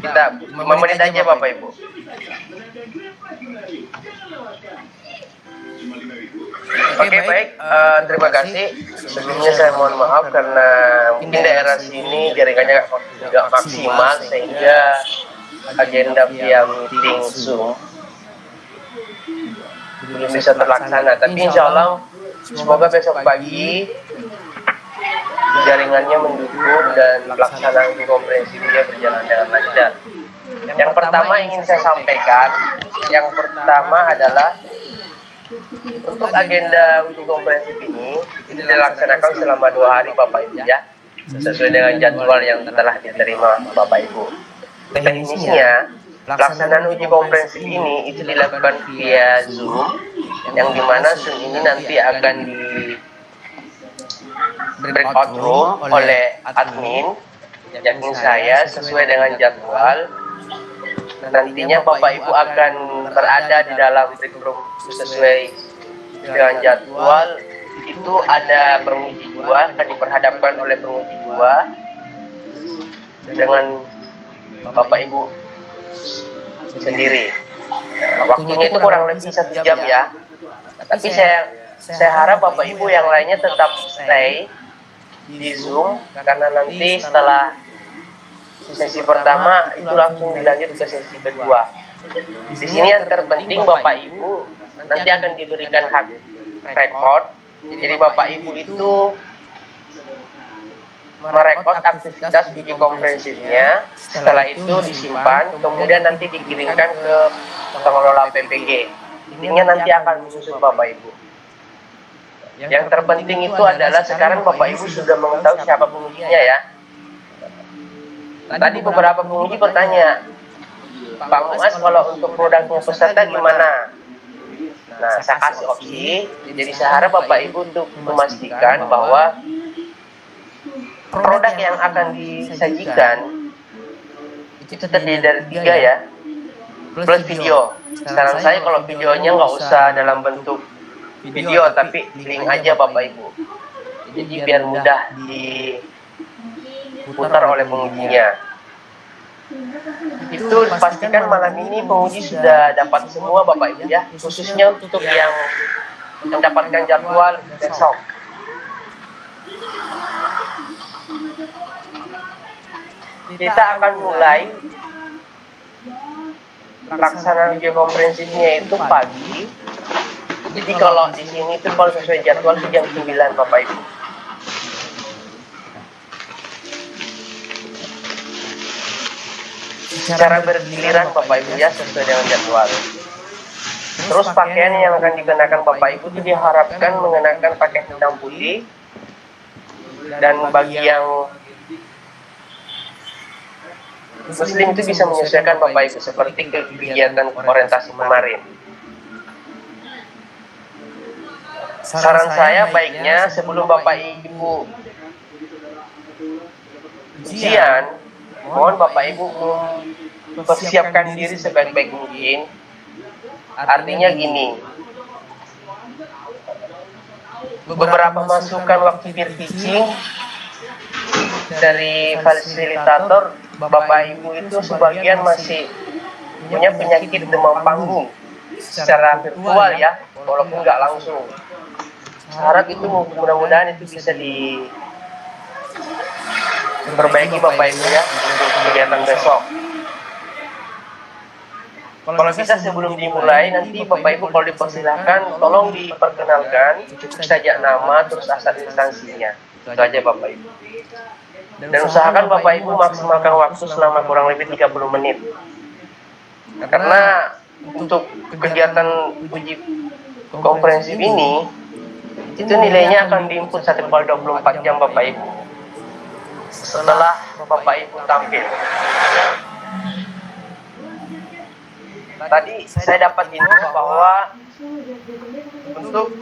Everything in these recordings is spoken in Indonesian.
kita 5 menit aja Bapak Ibu. Oke, baik, terima kasih. Sebelumnya saya mohon maaf karena mungkin daerah sini jaringannya nggak maksimal sehingga agenda via meeting Zoom belum bisa terlaksana. Tapi insya Allah semoga besok pagi jaringannya mendukung dan pelaksanaan komprehensifnya berjalan dengan lancar. Yang pertama ingin saya sampaikan, yang pertama adalah untuk agenda uji komprehensif ini dilaksanakan selama 2 hari Bapak Ibu ya, sesuai dengan jadwal yang telah diterima Bapak Ibu. Teknisnya, pelaksanaan uji komprehensif ini itu dilakukan via Zoom, yang dimana Zoom ini nanti akan di breakout room oleh admin, yakni saya sesuai dengan jadwal. Nantinya Bapak Ibu akan berada di dalam breakout room sesuai dengan jadwal. Itu ada penguji dua, akan diperhadapkan oleh penguji dua dengan Bapak Ibu sendiri. Waktunya itu kurang lebih 1 jam ya. Tapi saya harap Bapak Ibu yang lainnya tetap stay di Zoom, karena nanti setelah sesi pertama itu langsung dilanjut ke sesi kedua. Di sini yang terpenting Bapak Ibu nanti akan diberikan hak record. Jadi Bapak Ibu itu merekod aktivitas uji komprehensifnya, setelah itu disimpan, kemudian nanti dikirimkan ke pengelola PPG. Intinya nanti akan menyusun Bapak Ibu. Yang terpenting itu adalah sekarang Bapak Ibu sudah mengetahui siapa pengujinya ya. Tadi beberapa penguji bertanya, Pak Muas kalau untuk produknya peserta gimana? Nah, saya kasih opsi, jadi saya harap Bapak Ibu untuk memastikan bahwa produk yang akan disajikan itu terdiri dari 3 ya, plus video. Saran saya kalau videonya nggak usah dalam bentuk video, tapi link aja Bapak Ibu. Jadi biar mudah diputar oleh pengujinya. Itu pastikan malam ini penguji sudah dapat semua Bapak Ibu ya, khususnya untuk yang mendapatkan jadwal besok. Kita akan mulai pelaksanaan uji komprehensifnya itu pagi. Jadi kalau di sini itu kalau sesuai jadwal itu jam 9 Bapak Ibu. Secara bergiliran Bapak Ibu ya, sesuai dengan jadwal. Terus pakaian yang akan dikenakan Bapak Ibu itu diharapkan mengenakan pakaian hitam putih. Dan bagi yang Muslim itu bisa menyesuaikan Bapak Ibu seperti kegiatan orientasi kemarin. Saran saya baiknya sebelum Bapak Ibu ujian, mohon Bapak Ibu mempersiapkan diri sebaik-baik mungkin. Artinya gini, beberapa masukan waktu peer teaching dari fasilitator, Bapak Ibu itu sebagian masih punya penyakit demam panggung secara virtual ya, walaupun nggak langsung. Harap itu mudah-mudahan itu bisa diperbaiki Bapak Ibu ya untuk kegiatan besok. Kalau bisa sebelum dimulai nanti Bapak Ibu kalau dipersilahkan tolong diperkenalkan, cukup saja nama terus asal instansinya. Itu aja Bapak Ibu. Dan usahakan Bapak Ibu maksimalkan waktu selama kurang lebih 30 menit. Karena untuk kegiatan uji komprehensif ini itu nilainya akan diinput 1x24 jam Bapak Ibu setelah Bapak Ibu tampil. Tadi saya dapat info bahwa untuk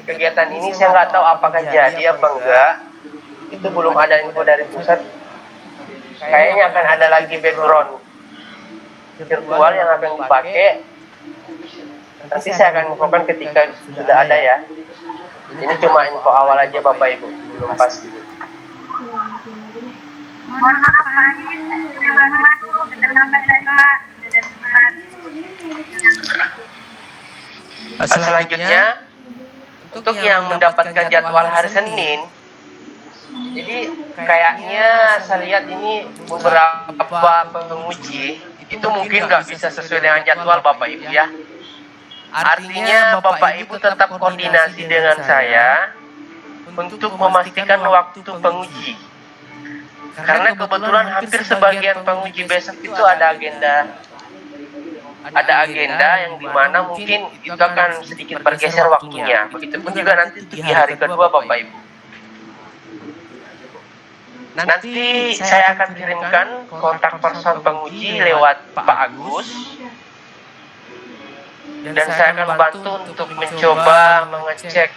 kegiatan ini saya nggak tahu apakah jadi apa enggak. Itu belum ada info dari pusat. Kayaknya akan ada lagi background virtual yang akan dipakai. Nanti saya akan infokan ketika sudah ada ya. Ini cuma info awal aja Bapak Ibu, belum pasti. Selanjutnya, untuk yang mendapatkan jadwal hari Senin, jadi kayaknya saya lihat ini beberapa penguji itu mungkin nggak bisa sesuai dengan jadwal Bapak Ibu ya. Artinya Bapak Ibu tetap koordinasi dengan saya untuk memastikan waktu penguji. Karena kebetulan hampir sebagian penguji besok itu ada agenda yang dimana mungkin itu akan sedikit bergeser waktunya. Begitupun juga nanti di hari kedua Bapak Ibu. Nanti saya akan kirimkan kontak person penguji lewat Pak Agus. Dan saya akan bantu untuk mencoba mengecek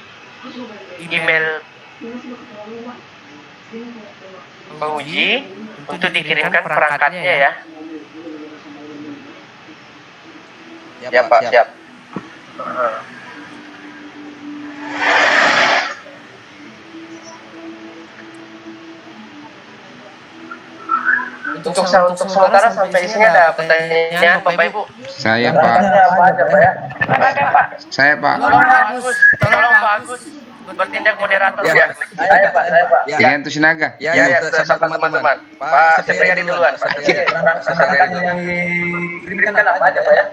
email penguji untuk dikirimkan perangkatnya ya. Ya Pak, siap. Untuk sementara sampai di sini ada pertanyaan Bapak Ibu. Saya Pak. Saya Pak. Tolong Pak Agus bertindak moderator ya. Saya Pak. Dengan Tusinaga. Ya, sama teman-teman. Pak Septriadi duluan. Pak yang dikirimkan apa aja Pak ya?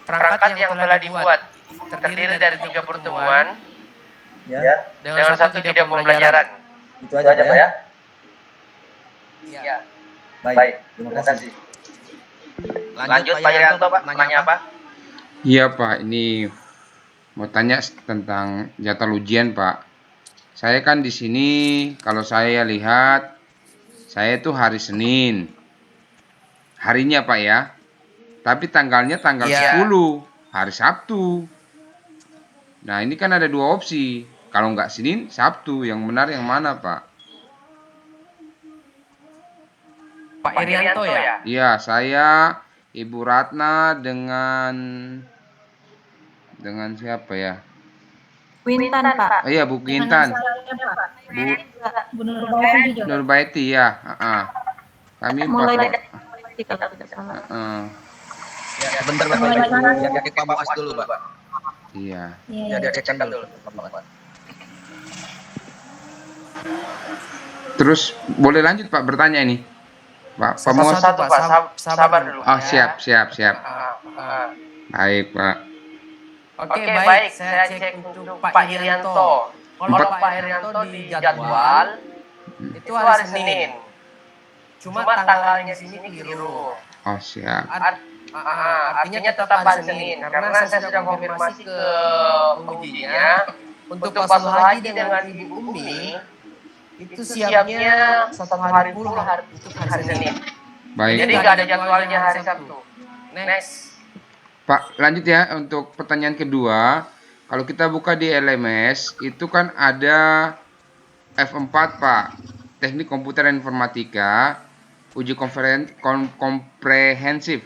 Perangkat yang telah dibuat terdiri dari 3 pertemuan ya, dengan 1 video pembelajaran. Itu aja Pak ya? Iya. Baik, terima kasih. Lanjut Pak Yanto Pak, nanya apa? Iya Pak, ini mau tanya tentang jadwal ujian Pak. Saya kan di sini kalau saya lihat saya itu hari Senin. Harinya Pak ya. Tapi tanggalnya tanggal 10, hari Sabtu. Nah, ini kan ada 2 opsi. Kalau nggak Senin, Sabtu. Yang benar yang mana, Pak? Pak Irianto ya? Iya, saya, Ibu Ratna dengan siapa ya? Wintan, Pak. Oh iya, Bu Quintan. Bu Nurbaiti ya. Kami mulai empat. dari kalau tidak salah. Ya, bentar Bapak. Ya, cek Pak Muas dulu, Pak. Iya. Ya, dia cek dulu. Terus boleh lanjut Pak bertanya ini? Pak Muas. Satu Pak, sabar dulu. Oh, siap. Baik, Pak. Oke, baik. Saya cek untuk Pak Irianto. Kalau Pak Irianto di jadwal itu hari Senin. Cuma tanggalnya di sini keliru. Oh, siap. Artinya tetap hari Senin karena saya sudah konfirmasi ke pengujinya untuk Pak Haji dengan Ibu Umi itu siapnya 1 hari full untuk hari Senin. Baik. Jadi nggak ada jadwalnya hari Sabtu. Next. Pak, lanjut ya untuk pertanyaan kedua. Kalau kita buka di LMS itu kan ada F4 Pak, Teknik Komputer dan Informatika, uji komprehensif.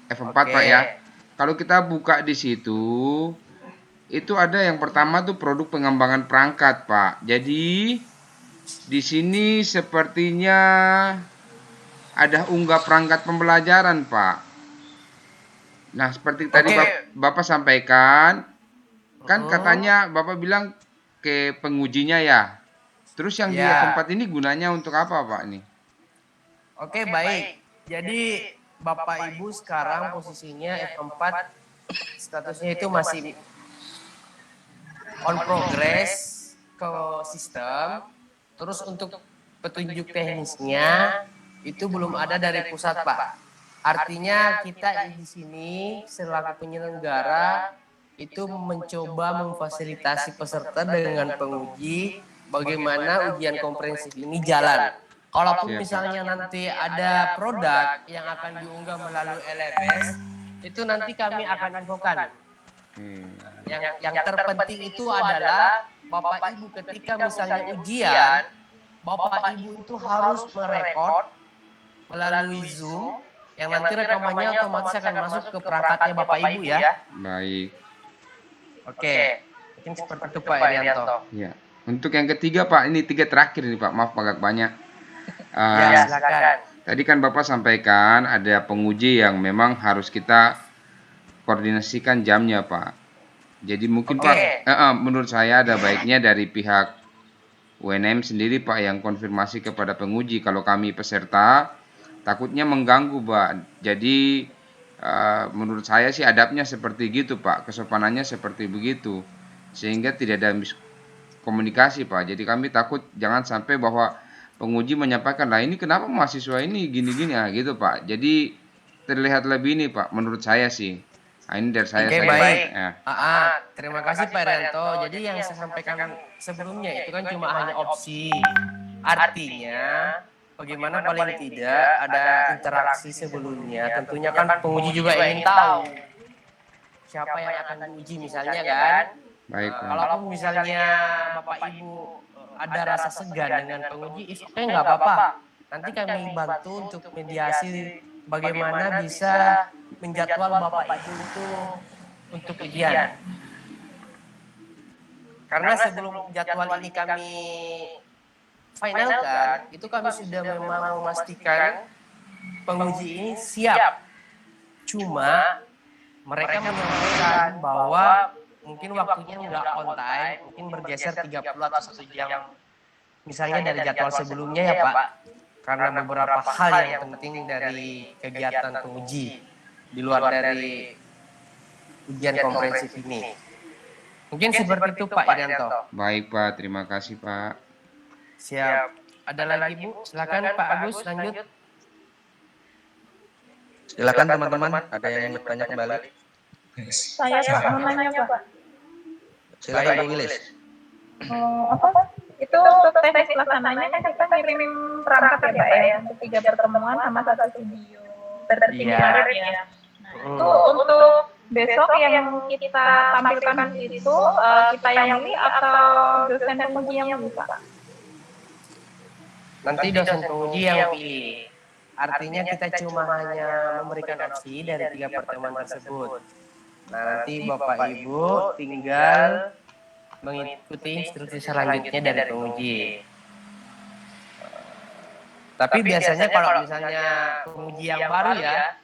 F4 Pak ya. Kalau kita buka di situ, itu ada yang pertama tuh produk pengembangan perangkat Pak. Jadi di sini sepertinya ada unggah perangkat pembelajaran Pak. Nah seperti tadi Bapak sampaikan, kan katanya Bapak bilang ke pengujinya ya. Terus yang di F4 ini gunanya untuk apa Pak ini? Oke, baik. Jadi Bapak Ibu sekarang posisinya F4 statusnya itu masih on progress ke sistem. Terus untuk petunjuk teknisnya itu belum ada dari pusat Pak. Artinya kita di sini selaku penyelenggara itu mencoba memfasilitasi peserta dengan penguji bagaimana ujian komprehensif ini jalan. Kalaupun misalnya nanti ada produk yang akan diunggah melalui LMS, itu nanti kami akan infokan. Yang terpenting itu adalah Bapak Ibu ketika misalnya ujian, Bapak Ibu itu harus merekod melalui Zoom, yang nanti rekamannya otomatis akan masuk ke perangkatnya Bapak Ibu ya. Baik. Oke, mungkin seperti itu Pak Irianto. Ya. Untuk yang ketiga Pak, ini 3 terakhir nih Pak, maaf agak banyak. Ya, silakan. Tadi kan Bapak sampaikan ada penguji yang memang harus kita koordinasikan jamnya, Pak. Jadi mungkin Oke. Pak, menurut saya ada baiknya dari pihak UNM sendiri Pak yang konfirmasi kepada penguji kalau kami peserta takutnya mengganggu Pak. Jadi menurut saya sih adabnya seperti gitu Pak, kesopanannya seperti begitu sehingga tidak ada komunikasi Pak. Jadi kami takut jangan sampai bahwa penguji menyampaikan lah ini kenapa mahasiswa ini gini-gini gitu Pak. Jadi terlihat lebih ini Pak menurut saya sih. Nah, ini dari saya. Oke, baik. Ya. Terima kasih Pak Rianto. Jadi yang saya sampaikan sebelumnya itu kan cuma hanya opsi. Artinya bagaimana paling tidak ada interaksi sebelumnya. Tentunya kan penguji juga ingin tahu siapa yang akan diuji misalnya kan. Baik Pak. Kalaupun misalnya Bapak Ibu ada rasa segan dengan penguji, oke nggak apa-apa. Nanti kami bantu untuk mediasi bagaimana bisa menjadwal Bapak Ibu itu untuk ujian. Karena sebelum jadwal ini kami finalkan, itu kami sudah memang memastikan penguji ini siap. Cuma mereka menyampaikan bahwa mungkin waktunya nggak on time, mungkin bergeser 30 atau 1 jam. Misalnya dari jadwal sebelumnya ya Pak. Karena beberapa hal yang penting dari kegiatan penguji di luar dari ujian komprehensif ini. Mungkin seperti itu Pak Irianto. Baik Pak, terima kasih Pak. Siap. Ada lagi Bu? Silakan Pak Agus lanjut. Silakan teman-teman, ada yang ingin bertanya kembali? Saya Pak mau nanya Pak. Silakan Bu Wilis. Apa? Itu untuk teknis pelaksananya kan kita ngirim perangkat ya Pak ya untuk 3 pertemuan sama 1 video berarti ya. Nah, itu untuk besok yang kita tampilkan di situ kita yang milih atau dosen penguji yang milih Pak? Nanti dosen penguji yang pilih. Artinya kita cuma hanya memberikan opsi dari 3 pertemuan tersebut. Nah, nanti Bapak Ibu tinggal mengikuti instruksi selanjutnya dari penguji. Tapi biasanya kalau misalnya penguji yang baru ya,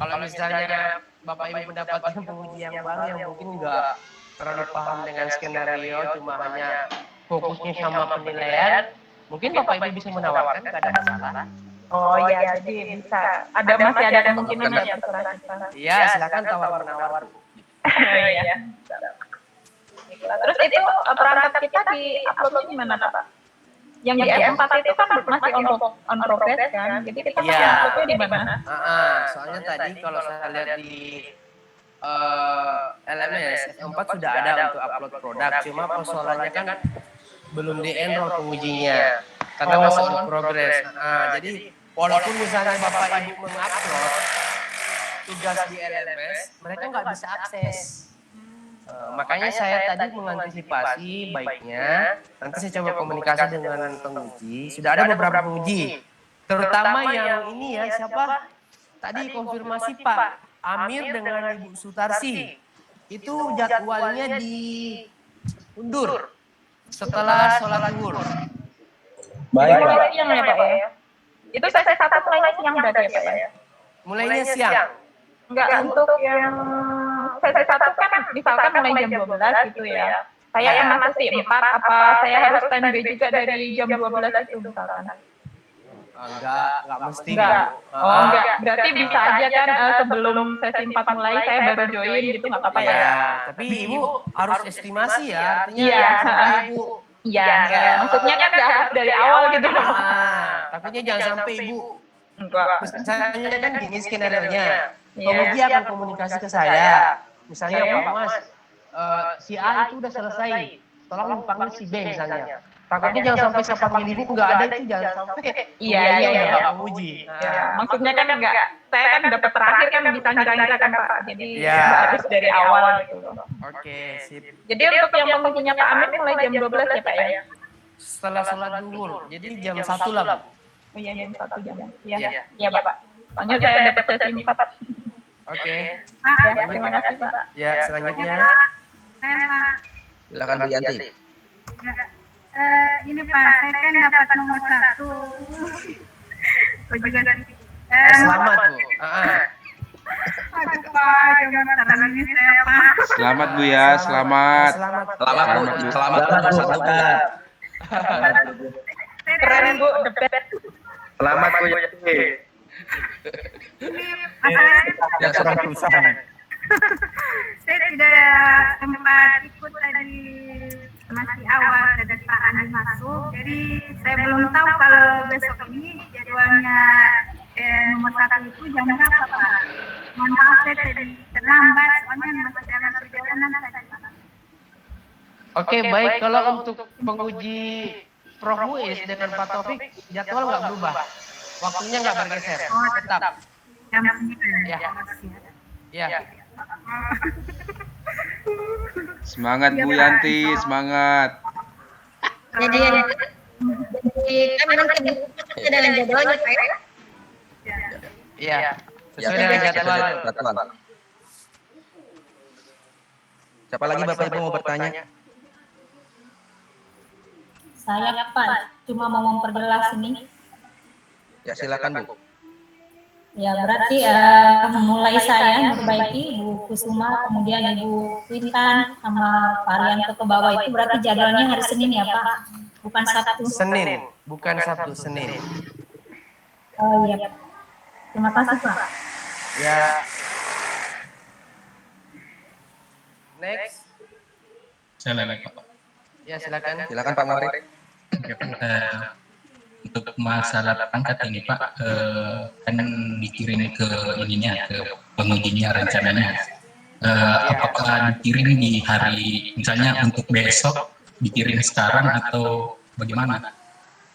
kalau misalnya Bapak Ibu mendapatkan penguji yang baru yang mungkin nggak terlalu paham dengan skenario, cuma hanya fokusnya sama penilaian, mungkin Bapak Ibu bisa menawarkan, nggak ada masalah. Oh iya, jadi bisa masih ada kemungkinan ya terserah kita. Iya, silakan tawar-menawar. Iya. Terus itu perangkat kita di uploadnya gimana Pak? Yang di F4 itu kan masih on progress kan, jadi kita masih uploadnya di mana? Soalnya tadi kalau saya lihat di LMS F4 sudah ada untuk upload produk, cuma persoalannya kan belum di enroll pengujinya karena masih on progress. Jadi walaupun misalnya Bapak Ibu mengupload tugas di LMS, mereka nggak bisa akses. Makanya saya tadi mengantisipasi baiknya nanti saya coba komunikasi dengan penguji. Sudah ada beberapa penguji, terutama yang ini ya siapa? Tadi konfirmasi Pak Amir dengan Ibu Sutarsi. Itu jadwalnya diundur setelah sholat zuhur. Baik. Mulai siang ya Pak ya? Itu saya satu mulainya siang berarti ya Pak ya? Mulainya siang. Enggak, untuk yang sesi 1 kan misalkan mulai jam 12 gitu ya. Saya yang masuk sesi 4, apa saya harus standby juga dari jam 12 itu misalkan? Enggak mesti. Enggak. Oh enggak, berarti bisa aja kan sebelum sesi 4 mulai saya baru join gitu nggak apa-apa ya? Tapi Ibu harus estimasi ya, artinya Ibu. Iya, maksudnya kan nggak harus dari awal gitu. Takutnya jangan sampai Ibu. Enggak. Misalnya kan gini skenario-nya. Penguji akan komunikasi ke saya. Misalnya Pak Mas, si A itu udah selesai. Tolong panggil si B misalnya. Takutnya jangan sampai saya panggil Ibu nggak ada itu jangan sampai. Iya. Penguji. Maksudnya kan enggak. Saya kan dapat terakhir kan bisa ngira-ngira kan Pak. Jadi harus dari awal gitu. Oke, sip. Jadi untuk yang pengujinya Pak Amir mulai jam 12 ya Pak ya? Setelah sholat zuhur. Jadi jam 1 lah. Oh iya, jam 1 jam. Iya Pak. Soalnya saya dapat sesi 4. Oke. Ya, terima kasih Pak. Ya, selanjutnya. Silakan Bu Yanti. Ini Pak, saya kan dapat nomor 1. Oh, juga Selamat Bu. aduh Pak, jangan ini saya Pak. Selamat Bu ya, selamat. Selamat. Selamat Bu. Selamat, Bu. Selamat nomor 1 Bu. Keren Bu, the best. Selamat Bu Yati. Ini masalahnya Yang serang perusahaan. saya tidak sempat ikut tadi masih awal dari Pak Andi masuk, jadi saya belum tahu kalau besok ini jadwalnya nomor 1 itu jam berapa Pak. Mohon maaf saya tadi terlambat, soalnya masih dalam perjalanan tadi Pak. Oke, baik. Kalau untuk penguji Prof Muiz dengan Pak Taufik, jadwal nggak berubah. Waktunya nggak bergeser. Tetap. Jam 9. Ya. Ya. Semangat Bu Yanti, semangat. Jadi kami nanti buka dengan jadwalnya Pak ya. Iya. Ya, Sesuai dengan jadwal. jadwal. Siapa lagi Bapak Ibu mau bertanya? Saya Pak cuma mau memperjelas ini. Ya silakan Bu. Ya berarti mulai saya memperbaiki Bu Kusuma, kemudian Ibu Quintan sama Pak Arianto ke bawah itu berarti jadwalnya hari Senin ya Pak, bukan Sabtu. Senin, bukan Sabtu, Senin. Oh iya. Terima kasih Pak. Ya. Next. Saya lagi Pak. Ya, silakan. Silakan Pak Maury. Untuk masalah pangkat ini Pak, kan dikirim ke ininya, ke pengujinya rencananya. Apakah dikirim di hari, misalnya untuk besok dikirim sekarang atau bagaimana?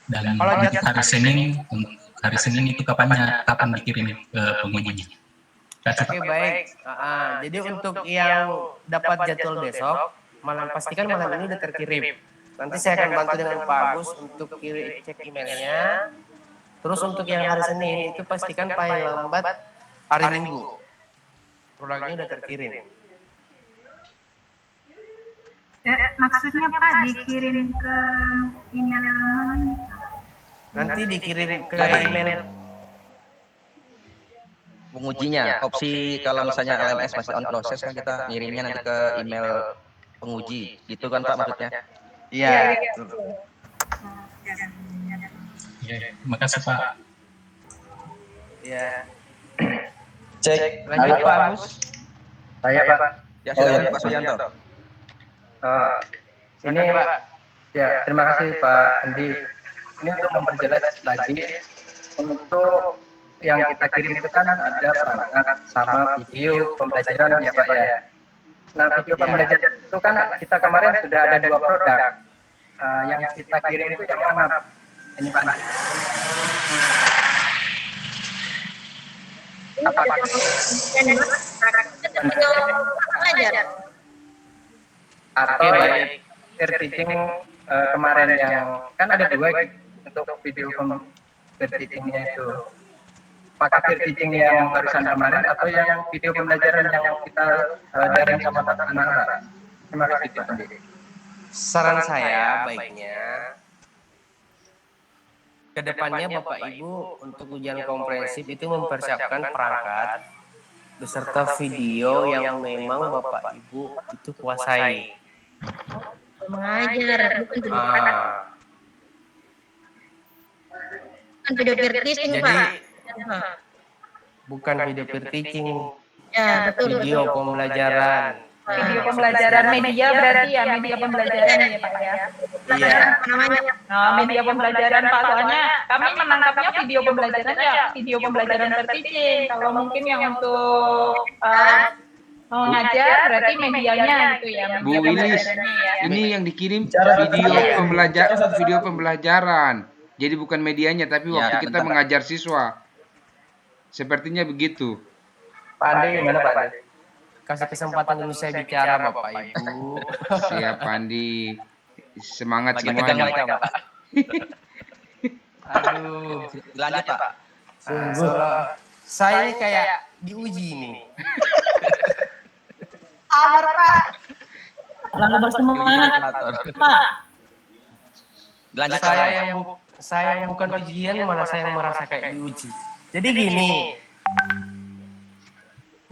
Dan Kalau untuk hari Senin itu kapan dikirim ke pengujinya? Oke, baik. Jadi untuk yang dapat jadwal besok, pastikan malam ini udah terkirim. Nanti saya akan bantu dengan Pak Agus untuk cek emailnya. Terus untuk yang hari Senin itu pastikan paling lambat hari Minggu produknya udah terkirim. Maksudnya Pak dikirim ke email mana? Nanti dikirim ke email Pengujinya, opsi kalau misalnya LMS masih on proses kan kita ngirimnya nanti ke email penguji. Gitu kan Pak maksudnya? Iya. Ya, makasih Pak. Iya. Cek. Lanjut Pak Agus. Saya Pak. Ya silakan Pak Suyanto. Ini Pak. Ya, terima kasih Pak Andi. Ini untuk memperjelas lagi, untuk yang kita kirim itu kan ada perangkat sama video pembelajaran ya Pak ya. Nah, video pembelajaran itu kan kita kemarin sudah ada 2 produk. Yang kita kirim itu yang mana? Ini Pak. Apakah atau baik. peer teaching kemarin yang kan ada 2 untuk video peer teachingnya itu. Apakah peer teaching yang barusan kemarin atau yang video pembelajaran yang kita daring sama anak-anak? Terima kasih Pak Andi. Saran saya baiknya kedepannya Bapak Ibu untuk ujian komprehensif itu mempersiapkan perangkat beserta video yang memang Bapak Ibu itu kuasai. Mengajar bukan video peer teaching Jadi Pak. bukan video peer teaching, Ya betul. video pembelajaran. Video pembelajaran media berarti ya, media pembelajaran ya Pak ya. Iya. Apa namanya? Nah, media pembelajaran Pak, soalnya kami menangkapnya video pembelajaran ya, video pembelajaran per-teaching. Kalau mungkin yang untuk mengajar berarti medianya gitu ya, Bu media Wilis, pembelajarannya ya. ini yang dikirim video pembelajaran. Jadi bukan medianya, tapi waktu Ya, kita bentar. mengajar siswa. Sepertinya begitu. Pak Andi gimana Pak Andi? Kasih kesempatan dulu saya bicara Bapak Ibu. Siap Andi. Semangat Lagi pegang semuanya. mereka Pak. Aduh, Lanjut Pak. sungguh saya ini kayak diuji nih. Selalu bersemangat Pak. Lanjut Saya yang bukan ujian, malah saya yang merasa kayak diuji. Jadi gini,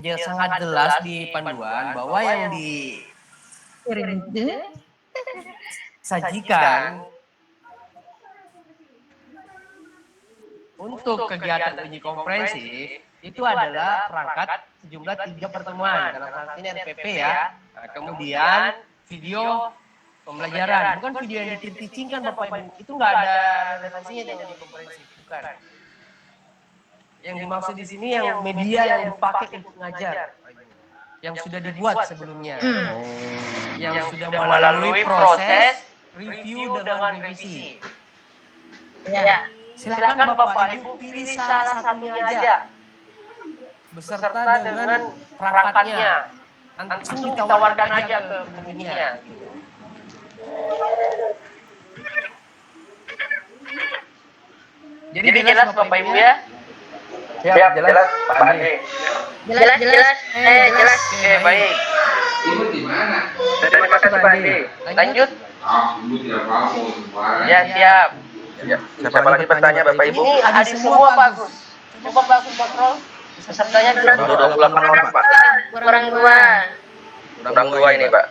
dia sangat jelas di panduan bahwa yang disajikan untuk kegiatan uji komprehensif itu adalah perangkat sejumlah 3 pertemuan. Dalam hal ini NPP ya. Nah, kemudian video pembelajaran. Bukan video yang di-teaching kan Bapak Ibu. Itu nggak ada relevansinya dengan uji komprehensif. Bukan. Yang dimaksud di sini yang media yang dipakai untuk ngajar. Yang sudah dibuat sebelumnya. Yang sudah melalui proses review dengan revisi. Ya. Silakan Bapak Ibu pilih salah satunya aja. Beserta dengan perangkatnya. Langsung ditawarkan aja ke gurunya. Jadi jelas Bapak Ibu ya? Siap, jelas Pak Ade. Jelas. Jelas. Oke, baik. Ibu di mana? Terima kasih Pak Ade. Lanjut. Ibu tidak mau sembarang. Ya, siap. Ya, siapa lagi bertanya Bapak Ibu? Ini adik semua bagus. Coba bagus kontrol. Pesertanya 28 orang Pak. Kurang 2. Kurang 2 ini Pak.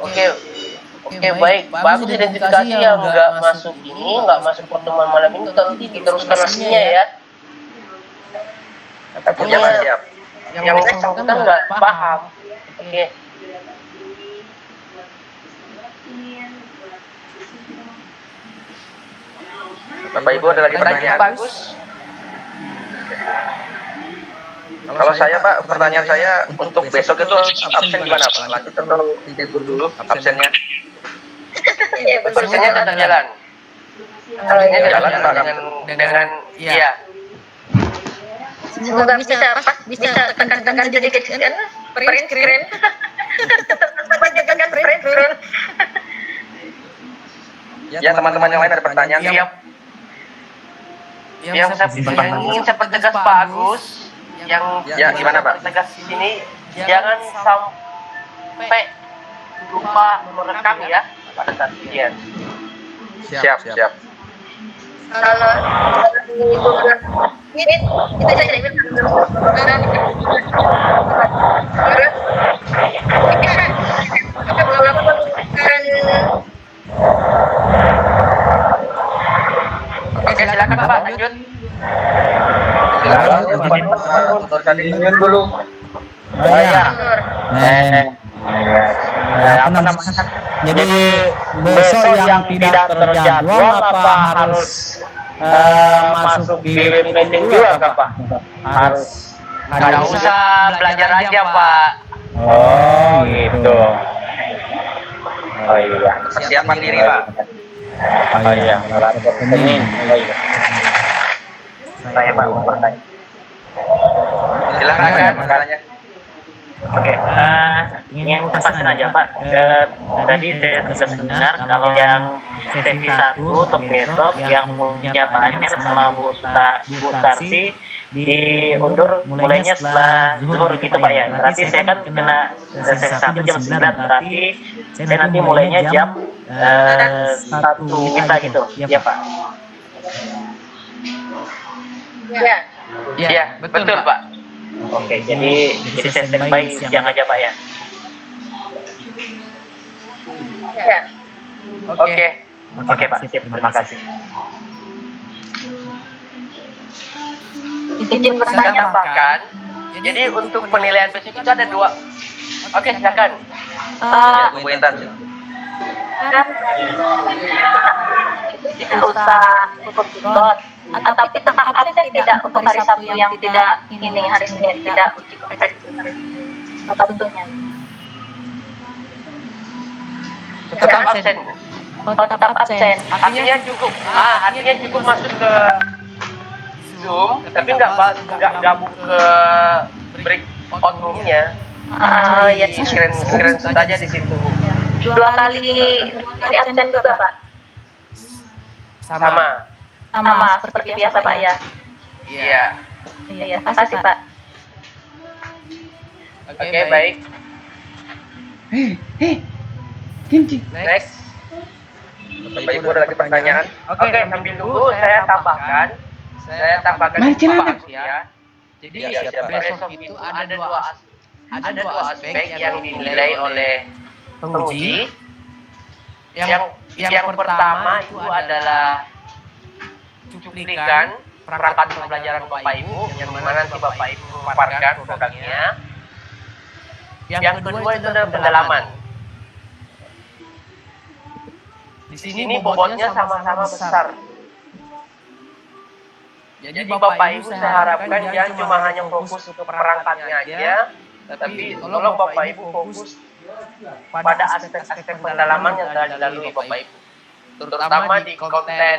Oke, baik. Bagus identifikasi yang nggak masuk ini, nggak masuk pertemuan malam ini, nanti diteruskan nasinya ya. Takutnya nggak siap. Yang bersangkutan nggak paham. Oke. Bapak Ibu ada lagi pertanyaan? Bagus. Kalau saya Pak, pertanyaan saya untuk besok itu absen gimana Pak? Lanjut atau tidur dulu absennya? Absennya tetap jalan. Absennya jalan Pak dengan iya. Semoga bisa tekan-tekan sedikit kan? Print screen. Tekan print screen. Ya teman-teman yang lain ada pertanyaan? Yang saya ingin saya pertegas Pak Agus, yang gimana Pak? Pertegas di sini jangan sampai lupa merekam ya pada saat ujian. Siap. Kalau ini kita jadi Oke, silakan Pak, lanjut. Silakan dulu. Apa namanya? Jadi besok yang tidak terjadwal apa harus masuk di meeting juga Pak? Harus. Nggak usah belajar aja Pak. Oh gitu. Oh iya. Persiapan diri Pak. Oh iya. Senin. Saya Pak mau bertanya. Silakan pertanyaannya. Oke, ingin pastikan aja Pak. Tadi saya sudah dengar kalau yang sesi 1 untuk besok yang punya Pak Anies sama Bu Tarsi diundur mulainya setelah zuhur gitu Pak ya. Berarti saya kan kena sesi 1 jam 9, berarti saya nanti mulainya jam 1 kita gitu. Ya Pak. Ya, betul Pak. Oke, jadi saya standby siang aja Pak ya. Oke Pak, siap, terima kasih. izin Saya bertanya Pak. tambahkan. Jadi untuk penilaian besok itu ada 2. Oke, silakan. Bu Intan. Tidak usah ikut atau kita absen tidak untuk hari Sabtu yang tidak ini hari Senin tidak uji komprehensif apa bentuknya? Tetap absen. Tetap absen. Artinya cukup masuk ke Zoom, tapi nggak gabung ke breakout room-nya. Ya. Screen saja di situ. 2 kali absen juga Pak. Sama. Sama seperti biasa Pak ya. Iya. Iya, makasih Pak. Oke, baik. Kimchi. Next. Bapak Ibu ada lagi pertanyaan? Oke, sambil nunggu saya tambahkan informasi ya. Jadi besok itu ada dua aspek yang dinilai oleh penguji. Yang pertama itu adalah cuplikan perangkat pembelajaran Bapak Ibu yang mana nanti Bapak Ibu memaparkan produknya. Yang kedua itu adalah pendalaman. Di sini bobotnya sama-sama besar. Jadi Bapak Ibu saya harapkan jangan cuma hanya fokus ke perangkatnya aja, tapi tolong Bapak Ibu fokus pada aspek-aspek pendalaman yang telah dilalui Bapak Ibu, terutama di konten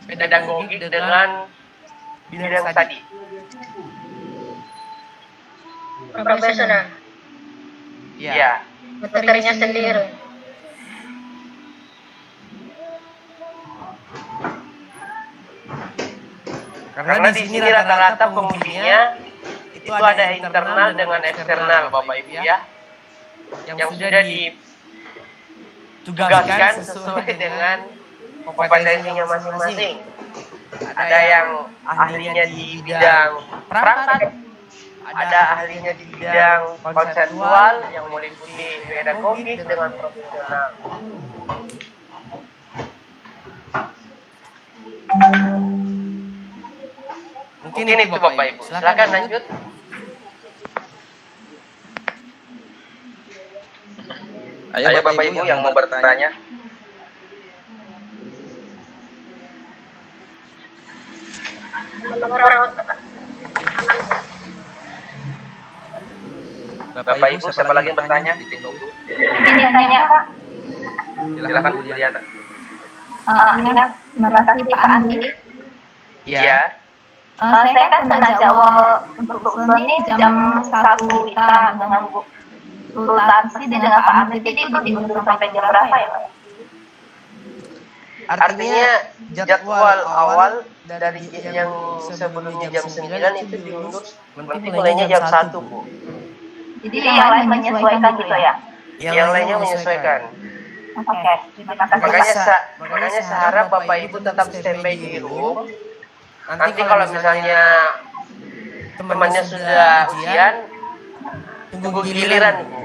pedagogik dengan bidang tadi. Profesional. Ya. Materinya sendiri. Karena di sini rata-rata pengujinya itu ada internal dengan eksternal Bapak Ibu ya, yang sudah ditugaskan sesuai dengan kompetensinya masing-masing. Ada yang ahlinya di bidang perangkat, ada ahlinya di bidang konseptual yang meliputi pedagogik dengan profesional. Mungkin itu Bapak Ibu. Silakan lanjut. Ayo Bapak Ibu yang mau bertanya. Bapak Ibu siapa lagi yang bertanya? Ini tanya Pak. Silakan Bu Juliana. Terima kasih Pak Andi. Iya. Saya kan sengaja awal untuk ini jam 1 kita dengan Bu Tansi dengan Pak Andi itu diundur sampai jam berapa ya Pak? Artinya jadwal awal dari yang sebelumnya jam 9 itu diundur, berarti mulainya jam 1 Bu. Jadi yang lain menyesuaikan gitu ya? Yang lainnya menyesuaikan. Oke, terima kasih. Makanya saya harap Bapak Ibu tetap standby di room. Nanti kalau misalnya temannya sudah ujian, tunggu giliran Bu.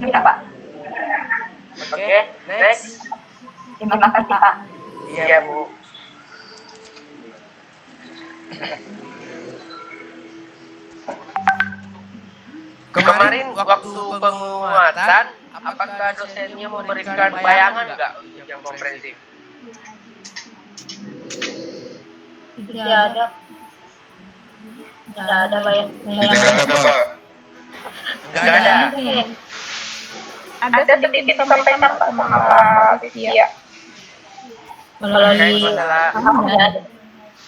Iya Pak. Oke, next. Terima kasih Pak. Iya Bu. Kemarin waktu penguatan, apakah dosennya memberikan bayangan nggak untuk yang komprehensif? Tidak ada. Tidak ada bayang. Nggak ada. Ada sedikit disampaikan sama Pak Vivia.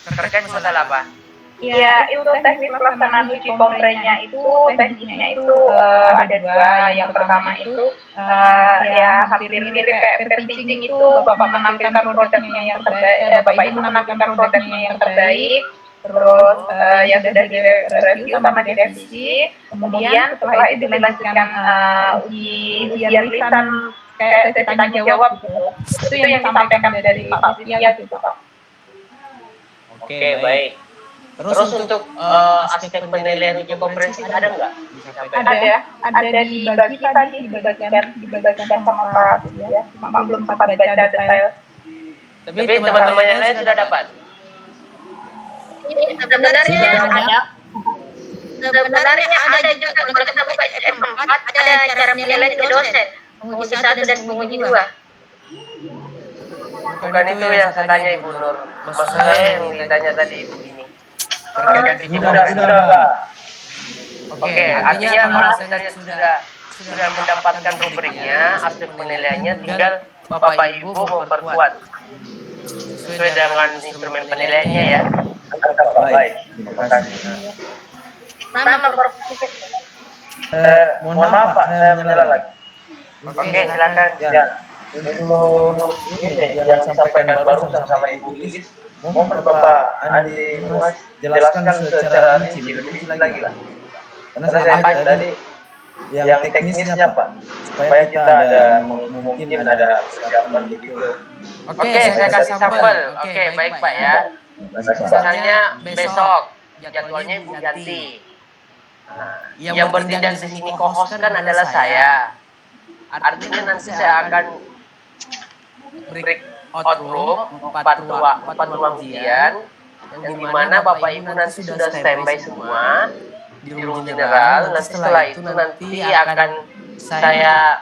Terkait masalah apa? Ya, itu teknis pelaksanaan uji komprehnya itu teknisnya itu ada dua. Yang pertama itu ya hampir mirip kayak pitching itu Bapak menampilkan produknya yang terbaik, Bapak Ibu menampilkan produknya yang terbaik. Terus yang sudah direview sama direvisi, kemudian setelah itu dilanjutkan ujian lisan kayak sesi tanya jawab gitu. Itu yang disampaikan dari Pak Vivia gitu Pak. Oke, baik. Terus untuk aspek penilaian uji komprehensif ada nggak? Ada dibagi tadi dibagikan sama Pak ya. Mak belum sempat baca detail. Tapi teman-teman yang lain sudah dapat. Sebenarnya ada juga kalau kita buka M4 ada cara menilai ke dosen, penguji 1 dan penguji 2. Bukan itu yang saya tanya Ibu Nur. Maksudnya yang ditanya tadi Ibu ini. Sudah. Oke, artinya kalau misalnya sudah mendapatkan rubriknya, aspek penilaiannya, tinggal Bapak Ibu memperkuat sesuai dengan instrumen penilaiannya ya. Baik, terima kasih. Mohon maaf Pak, saya menyala lagi. Oke, silakan. Ya. Ini yang disampaikan barusan sama Ibu Lilis. Mohon Bapak Andi Mas jelaskan secara rinci lebih lagi lah. Karena saya tadi yang teknisnya Pak, supaya kita ada mungkin ada persiapan gitu. Oke, saya kasih sampel. Oke, baik Pak ya. Misalnya besok jadwalnya Ibu Yanti. Yang bertindak di sini co-host kan adalah saya. Artinya nanti saya akan break out room 4 ruang ujian, yang dimana Bapak Ibu nanti sudah standby semua di room general. Nanti setelah itu nanti akan saya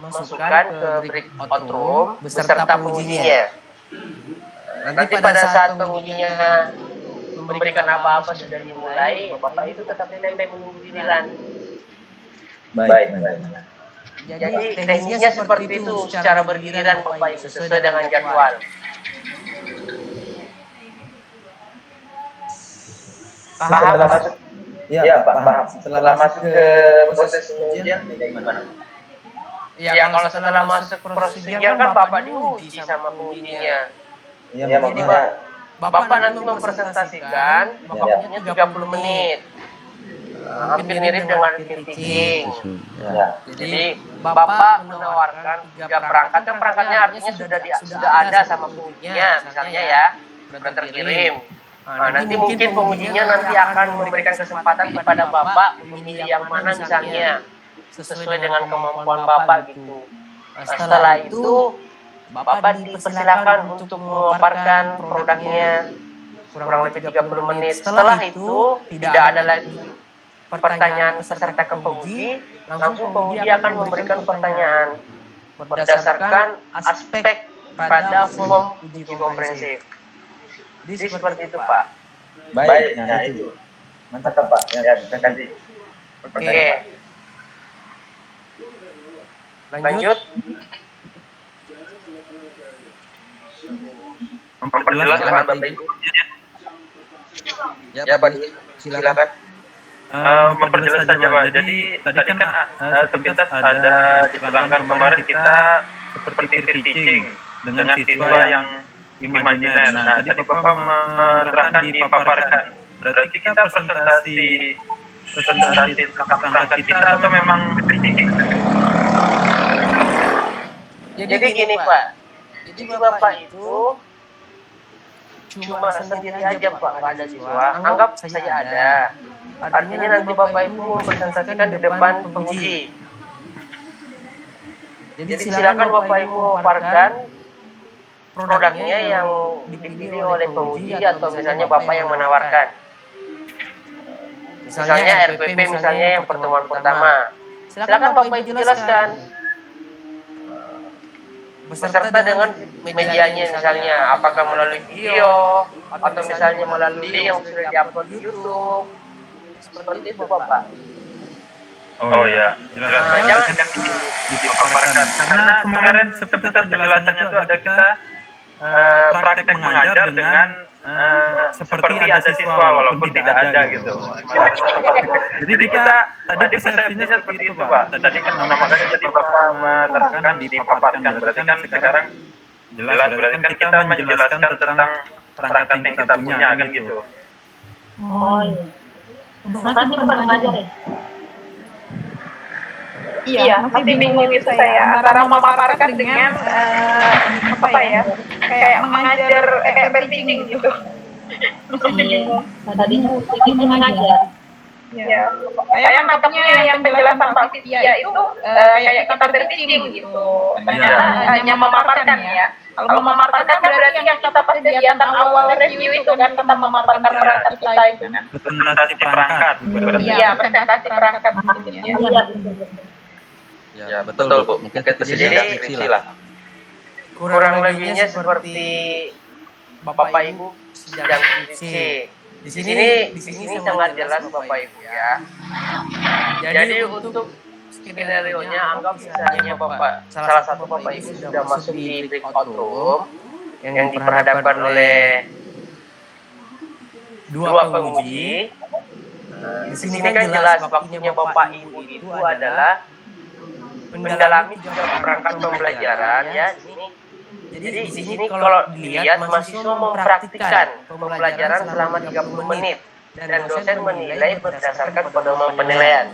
masukkan ke break out room beserta pengujinya. Nanti pada saat pengujinya memberikan apa-apa sudah dimulai, Bapak itu tetap standby menunggu giliran. Baik. Jadi teknisnya seperti itu secara bergiliran Bapak Ibu sesuai dengan jadwal. Paham? Iya Pak, paham. Setelah masuk ke proses pengujian gimana? Ya kalau setelah masuk proses ujian kan Bapak diuji sama pengujinya. Iya, Jadi Bapak nanti mempresentasikan, waktunya 30 menit. Hampir mirip dengan teaching. Jadi Bapak menawarkan 3 perangkat, kan perangkatnya artinya sudah ada sama pengujinya, misalnya ya, sudah terkirim. Nah, nanti mungkin pengujinya nanti akan memberikan kesempatan kepada Bapak memilih yang mana misalnya, sesuai dengan kemampuan Bapak gitu. Nah, setelah itu Bapak dipersilakan untuk memaparkan produknya kurang lebih 30 menit. Setelah itu tidak ada lagi pertanyaan peserta ke penguji, langsung penguji akan memberikan pertanyaan berdasarkan aspek pada form uji komprehensif. Jadi seperti itu Pak. Baik, nah itu. Mantap Pak. Ya, terima kasih. Oke. Lanjut. Memperjelas Bapak Ibu. Ya Pak, silakan. Memperjelas saja Pak. Jadi tadi kan sepintas ada diterangkan kemarin kita seperti teaching dengan siswa yang imajiner. Nah, tadi Bapak menerangkan dipaparkan. Berarti kita presentasi kakak kita atau memang teaching? Jadi gini Pak. Jadi Bapak itu cuma sendiri aja Pak, nggak ada siswa. Anggap saja ada. Artinya nanti Bapak Ibu mempresentasikan di depan penguji. Jadi silakan Bapak Ibu memaparkan produknya yang dipilih oleh penguji atau misalnya Bapak yang menawarkan. Misalnya RPP misalnya yang pertemuan pertama. Silakan Bapak Ibu jelaskan. Beserta dengan medianya misalnya, apakah melalui video atau misalnya melalui link yang sudah diupload di YouTube. Seperti itu Bapak. Oh ya, jangan dipaparkan. Karena kemarin seperti penjelasannya itu ada kita praktek mengajar dengan seperti ada siswa walaupun tidak ada gitu. Jadi kita tadi persepsinya seperti itu Pak. Tadi kan makanya jadi Bapak menerangkan dipaparkan. Berarti kan sekarang jelas berarti kan kita menjelaskan tentang perangkat yang kita punya kan gitu. Oh iya. Berarti bukan mengajar ya? Iya, masih bingung itu saya antara memaparkan dengan apa ya, kayak mengajar teaching gitu. Masih bingung. Tadinya ini mengajar. Ya, saya nangkapnya yang penjelasan Pak Fitya itu kayak kita teaching gitu. Hanya memaparkan ya. Kalau memaparkan berarti yang kita pas kegiatan awal review itu kan tentang memaparkan perangkat kita itu kan. Presentasi perangkat. Iya, presentasi perangkat. Ya betul Bu. Mungkin tersedia deskripsi lah. Kurang lebihnya seperti Bapak Ibu sedang skripsi. Di sini sangat jelas Bapak Ibu ya. Jadi untuk skenario-nya anggap misalnya salah satu Bapak Ibu sudah masuk di breakout room yang diperhadapkan oleh dua penguji. Di sini kan jelas waktunya Bapak Ibu itu adalah mendalami juga perangkat pembelajaran ya di sini. Jadi di sini kalau dilihat mahasiswa mempraktikkan pembelajaran selama 30 menit dan dosen menilai berdasarkan pedoman penilaian.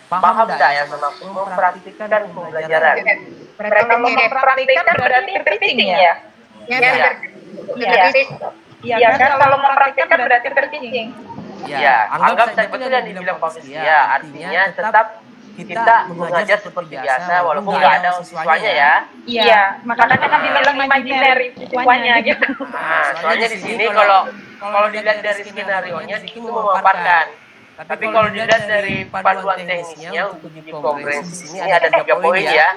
Paham tidak yang maksud mempraktikkan pembelajaran? Kalau mempraktikkan berarti teaching ya? Iya kan, kalau mempraktikkan berarti teaching. Ya, anggap saja betul yang dibilang Pak Sia, artinya tetap kita mengajar seperti biasa walaupun nggak ada siswanya ya. Iya, makanya kan dibilang imaginary siswanya gitu. Nah, soalnya di sini kalau dilihat dari skenario-nya di situ memaparkan. Tapi kalau dilihat dari panduan teknisnya untuk uji komprehensi ini ada 3 poin ya.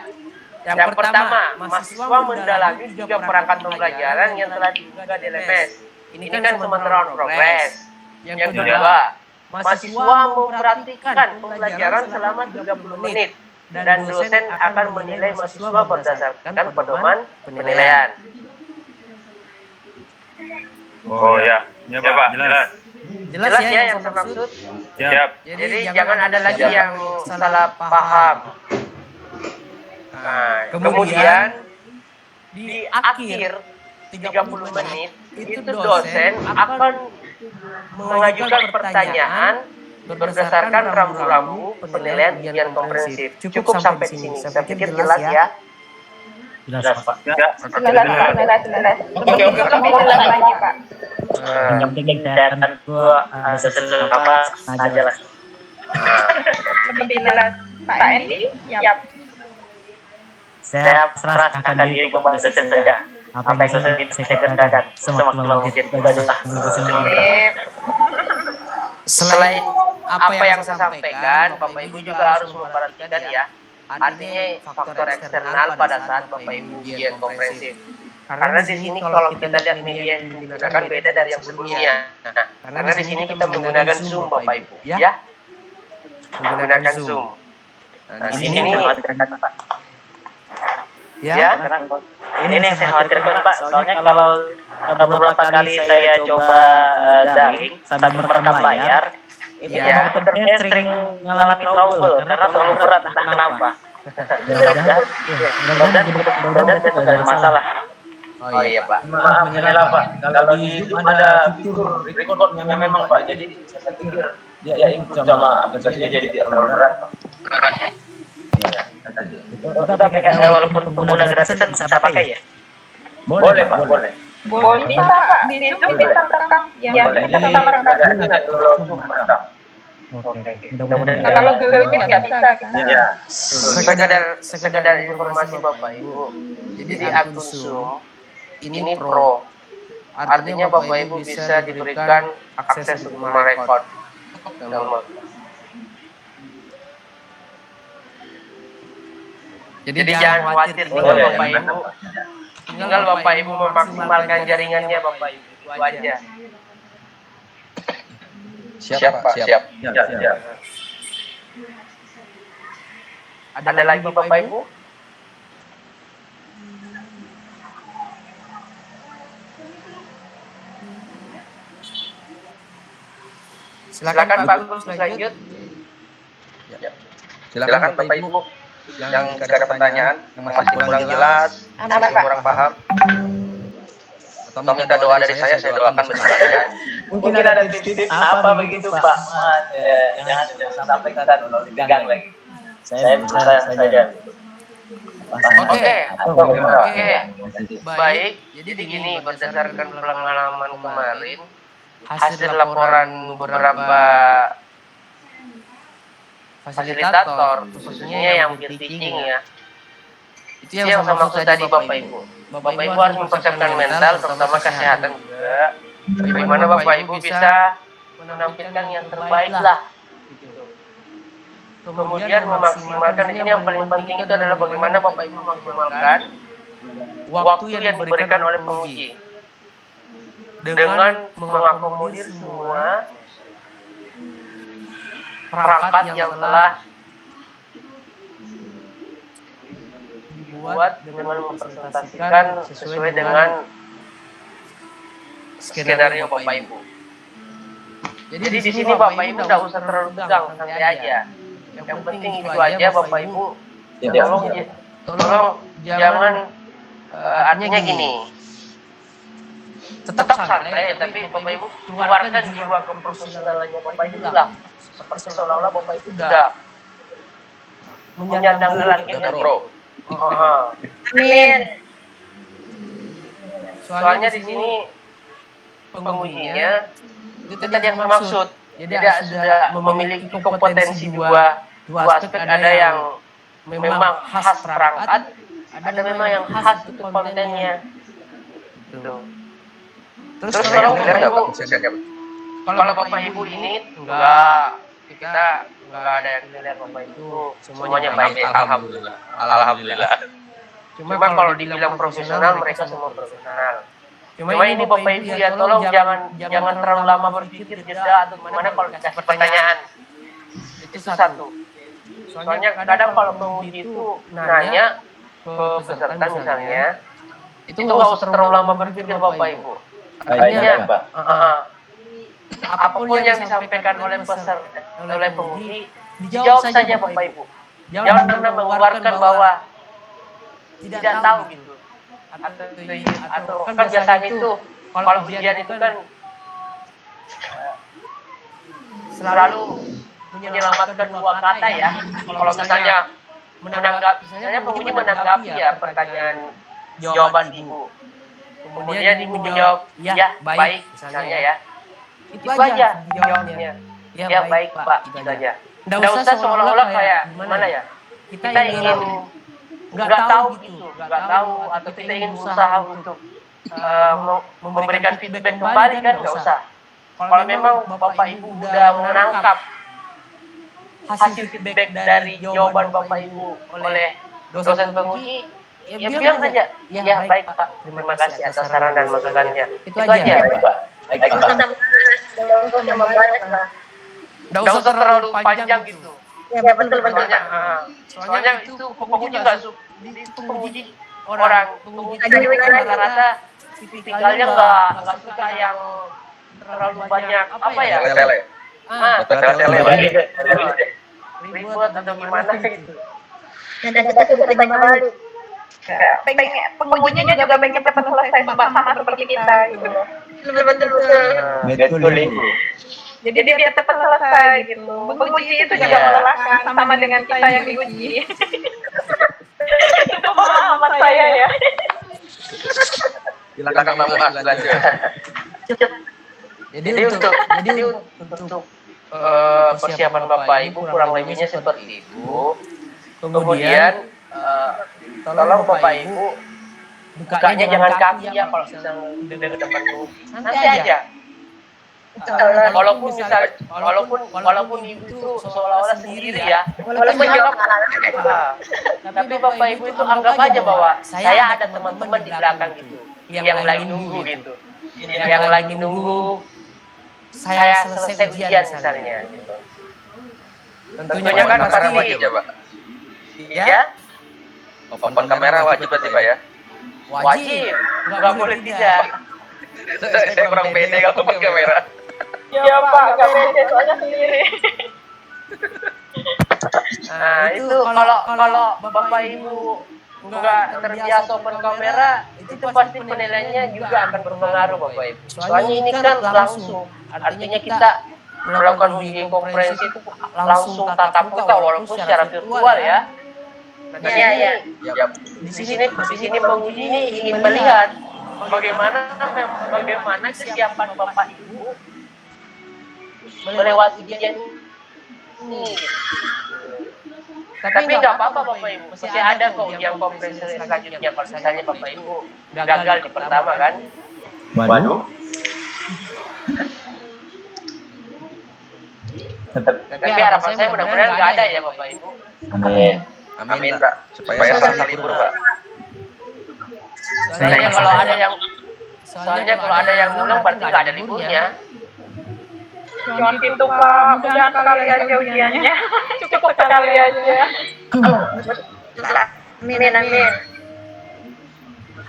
Yang pertama, mahasiswa mendalami juga perangkat pembelajaran yang telah dibuka di LMS. Ini kan sementara on progress. Yang kedua, mahasiswa memperhatikan pembelajaran selama 30 menit dan dosen akan menilai mahasiswa berdasarkan pedoman penilaian. Oh ya, ya Pak, jelas. Jelas ya yang saya maksud? Siap. Jadi jangan ada lagi yang salah paham. Nah, kemudian di akhir 30 menit itu dosen akan mengajukan pertanyaan berdasarkan rambu-rambu penilaian ujian komprehensif. Cukup sampai di sini. Saya pikir jelas ya. Jelas Pak. Jelas. Oke, jelas lagi Pak. Yang penting saya akan apa aja lah. Lebih jelas Pak Endi? Siap. Saya serahkan diri kepada dosen saja. Apa yang dosen saya kerjakan semaksimal mungkin. Selain apa yang saya sampaikan, Bapak Ibu juga harus memperhatikan ya. Artinya faktor eksternal pada saat Bapak Ibu ujian komprehensif. Karena di sini kalau kita lihat media yang digunakan beda dari yang sebelumnya. Karena di sini kita menggunakan Zoom Bapak Ibu, ya. Menggunakan Zoom. Nah, di sini ya. Ini yang saya khawatirkan Pak. Soalnya kalau beberapa kali saya coba daring sambil merekam layar, itu komputernya sering mengalami trouble karena terlalu berat entah kenapa. Mudah-mudahan tidak ada masalah. Oh iya Pak. Maaf menyalah Pak. Kalau di Zoom ada fitur recordnya memang Pak. Jadi saya pikir dia ikut sama aplikasinya jadi tidak terlalu berat. Walaupun pengguna gratisan bisa pakai ya? Boleh Pak, boleh. Boleh bisa Pak, di Zoom bisa merekam. Yang kita merekam. Mudah-mudahan Kalau Google Meet nggak bisa kan? Ya. Sekedar informasi Bapak Ibu. Jadi akun Zoom ini pro. Artinya Bapak Ibu bisa diberikan akses untuk merekod. Jadi jangan khawatir tinggal Bapak Ibu. Tinggal Bapak Ibu memaksimalkan jaringannya Bapak Ibu. Itu aja. Siap Pak, siap. Ya. Ada lagi Bapak Ibu? Silakan Pak Gus lanjut. Silakan Bapak Ibu yang jika ada pertanyaan yang masih kurang jelas, masih kurang paham, atau minta doa dari saya doakan bersama. Mungkin ada tips apa begitu Pak? Jangan sampaikan kalau digang lagi. Saya bisa saja. Oke. Baik. Jadi begini, berdasarkan pengalaman kemarin, hasil laporan beberapa fasilitator, khususnya yang peer teaching ya, itu yang saya maksud tadi Bapak Ibu. Bapak Ibu harus mempersiapkan mental, terutama kesehatan juga. Bagaimana Bapak Ibu bisa menampilkan yang terbaik lah. Kemudian memaksimalkan, di sini yang paling penting itu adalah bagaimana Bapak Ibu memaksimalkan waktu yang diberikan oleh penguji dengan mengakomodir semua perangkat yang telah dibuat dengan mempresentasikan sesuai dengan skenario Bapak Ibu. Jadi di sini Bapak Ibu tidak usah terlalu tegang, santai aja. Yang penting itu aja Bapak Ibu. Tolong jangan artinya gini. Tetap santai, tapi Bapak Ibu keluarkan jiwa keprofesionalannya Bapak Ibu lah. Seperti seolah-olah Bapak Ibu sudah menyandang gelar kita bro. Amin. Soalnya di sini pengujinya itu tadi yang maksud. Jadi sudah memiliki kompetensi dua aspek. Ada yang memang khas perangkat, ada memang yang khas itu kontennya. Gitu. Terus kalau Bapak Ibu ini enggak, kita enggak ada yang clear Bapak Ibu, semuanya baik, alhamdulillah. Cuma kalau dibilang profesional, mereka semua profesional. Cuma ini Bapak Ibu ya, tolong jangan terlalu lama berpikir jeda atau gimana kalau dikasih pertanyaan. Itu satu. Soalnya kadang kalau penguji itu nanya ke peserta misalnya, itu nggak usah terlalu lama berpikir Bapak Ibu. Artinya, apapun yang disampaikan oleh peserta, oleh penguji, dijawab saja Bapak Ibu. Jangan pernah mengeluarkan bahwa tidak tahu gitu. Atau kan biasanya itu kalau ujian itu kan selalu menyelamatkan dua kata ya. Kalau misalnya misalnya penguji menanggapi ya pertanyaan jawaban Ibu. Kemudian Ibu menjawab, ya baik misalnya ya. Itu aja jawabnya. Ya baik Pak, itu aja. Nggak usah seolah-olah kayak gimana ya. Kita ingin nggak tahu gitu, nggak tahu atau kita ingin berusaha untuk memberikan feedback kembali kan nggak usah. Kalau memang Bapak Ibu udah menangkap hasil feedback dari jawaban Bapak Ibu oleh dosen penguji, ya bilang saja, ya baik Pak, terima kasih atas saran dan masukannya. Itu aja Pak. Baik Pak. Nggak usah terlalu panjang gitu. Ya betul. Soalnya itu penguji nggak suka, itu penguji orang penguji rata-rata tipikalnya nggak suka yang terlalu banyak apa ya? Ribet atau gimana gitu. Dan kita sudah banyak balik. Pengujinya juga pengen cepat selesai sama seperti kita gitu. Betul. Jadi biar cepat selesai gitu. Penguji itu juga melelahkan sama dengan kita yang diuji. Itu pemahaman saya ya. Silakan Mas lanjut. Jadi untuk persiapan Bapak Ibu kurang lebihnya seperti itu. Kemudian tolong Bapak Ibu bukanya jangan kaki ya kalau sedang dari depan nanti aja. Walaupun Ibu itu seolah-olah sendiri ya. Walaupun jawab tapi Bapak Ibu itu anggap aja bahwa saya ada teman-teman di belakang gitu yang lagi nunggu gitu. Yang lagi nunggu saya selesai ujian misalnya gitu. Tentunya kan pasti wajib ya Pak. Ya. Open kamera wajib berarti Pak ya. Wajib, nggak boleh tidak. Saya kurang pede kalau open kamera. Ya Pak, nggak pede soalnya sendiri. Nah itu kalau Bapak Ibu nggak terbiasa open kamera, itu pasti penilaiannya juga akan berpengaruh Bapak Ibu. Soalnya ini kan langsung, artinya kita melakukan uji komprehensi itu langsung tatap muka walaupun secara virtual ya. Iya. Di sini penguji ini ingin melihat bagaimana kesiapan Bapak Ibu melewati ujian ini. Tapi nggak apa-apa Bapak Ibu, masih ada kok ujian komprehensi selanjutnya. Kalau misalnya Bapak Ibu gagal di pertama kan. Waduh. Tapi harapan saya mudah-mudahan nggak ada ya Bapak Ibu. Amin Pak, supaya selesai libur Pak. Soalnya kalau ada yang ngulang berarti nggak ada liburnya. Jangan gitu Pak, udah kali aja ujiannya. Cukup sekali aja. Amin.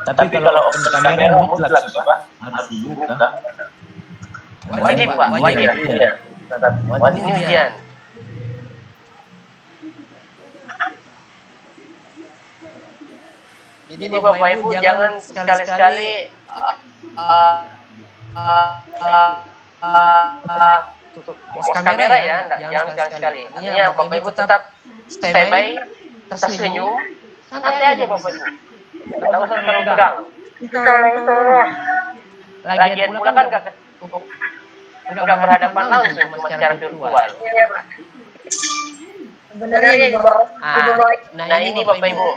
Tapi kalau open kamera mutlak Pak, harus dibuka. Wajib Pak, wajib ujian. Jadi Bapak Ibu jangan sekali-sekali tutup kamera ya, jangan sekali-sekali. Artinya Bapak Ibu tetap stay by tersenyum, santai aja Bapak Ibu. Nggak usah terlalu tegang. Lagian pula kan nggak berhadapan langsung, cuma secara virtual. Sebenarnya Nah ini Bapak Ibu,